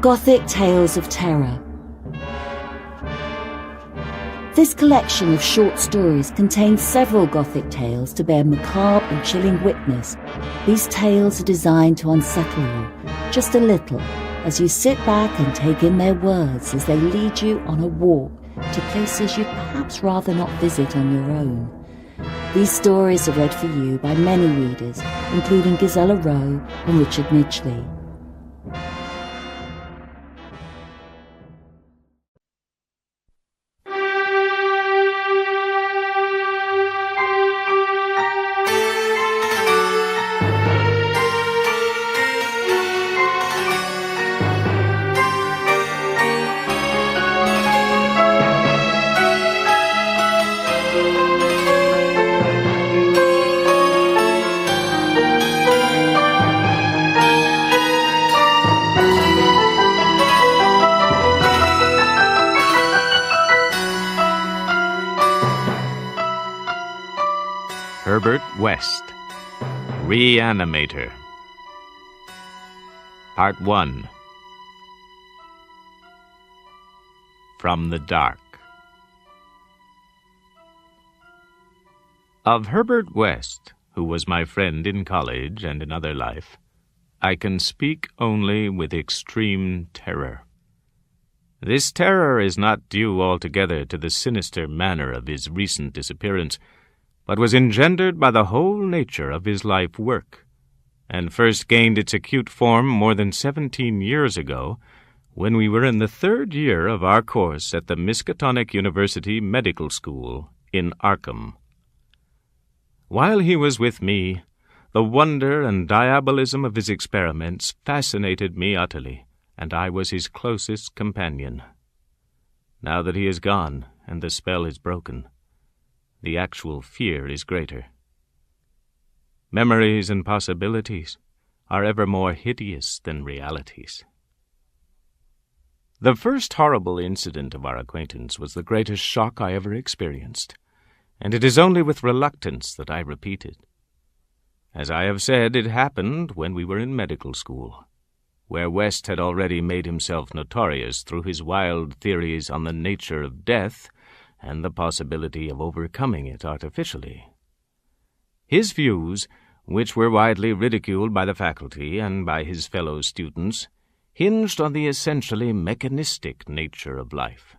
Gothic Tales of Terror. This collection of short stories contains several Gothic tales to bear macabre and chilling witness. These tales are designed to unsettle you, just a little, as you sit back and take in their words as they lead you on a walk to places you'd perhaps rather not visit on your own. These stories are read for you by many readers, including Gisela Rowe and Richard Mitchley. Herbert West, Reanimator. Part 1. From the Dark. Of Herbert West, who was my friend in college and in other life, I can speak only with extreme terror. This terror is not due altogether to the sinister manner of his recent disappearance, but was engendered by the whole nature of his life work, and first gained its acute form more than 17 years ago, when we were in the 3rd year of our course at the Miskatonic University Medical School in Arkham. While he was with me, the wonder and diabolism of his experiments fascinated me utterly, and I was his closest companion. Now that he is gone and the spell is broken, the actual fear is greater. Memories and possibilities are ever more hideous than realities. The first horrible incident of our acquaintance was the greatest shock I ever experienced, and it is only with reluctance that I repeat it. As I have said, it happened when we were in medical school, where West had already made himself notorious through his wild theories on the nature of death and the possibility of overcoming it artificially. His views, which were widely ridiculed by the faculty and by his fellow students, hinged on the essentially mechanistic nature of life,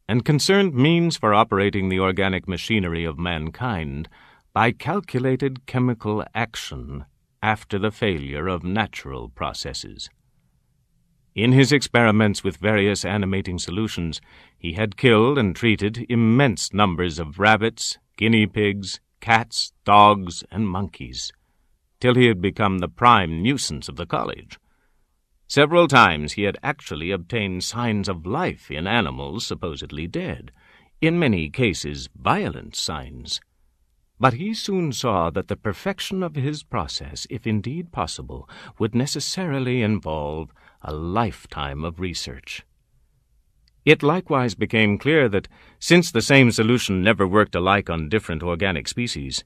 and concerned means for operating the organic machinery of mankind by calculated chemical action after the failure of natural processes. In his experiments with various animating solutions, he had killed and treated immense numbers of rabbits, guinea pigs, cats, dogs, and monkeys, till he had become the prime nuisance of the college. Several times he had actually obtained signs of life in animals supposedly dead, in many cases violent signs. But he soon saw that the perfection of his process, if indeed possible, would necessarily involve a lifetime of research. It likewise became clear that, since the same solution never worked alike on different organic species,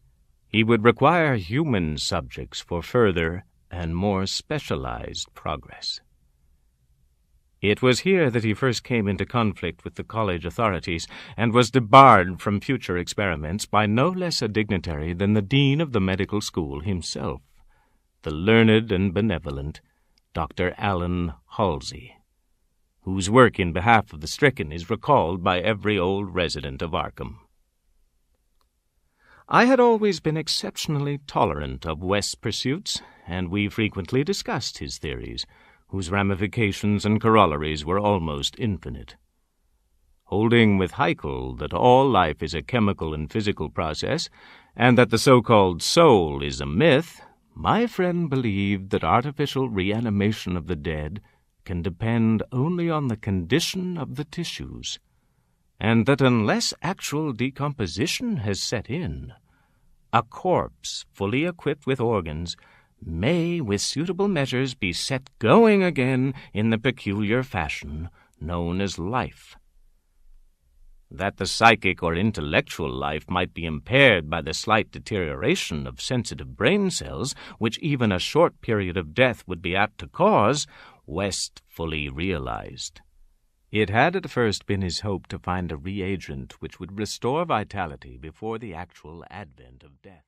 he would require human subjects for further and more specialized progress. It was here that he first came into conflict with the college authorities and was debarred from future experiments by no less a dignitary than the dean of the medical school himself, the learned and benevolent Dr. Allen Halsey, whose work in behalf of the stricken is recalled by every old resident of Arkham. I had always been exceptionally tolerant of West's pursuits, and we frequently discussed his theories, whose ramifications and corollaries were almost infinite. Holding with Haeckel that all life is a chemical and physical process, and that the so-called soul is a myth, my friend believed that artificial reanimation of the dead can depend only on the condition of the tissues, and that unless actual decomposition has set in, a corpse fully equipped with organs may, with suitable measures, be set going again in the peculiar fashion known as life. That the psychic or intellectual life might be impaired by the slight deterioration of sensitive brain cells, which even a short period of death would be apt to cause, West fully realized. It had at first been his hope to find a reagent which would restore vitality before the actual advent of death.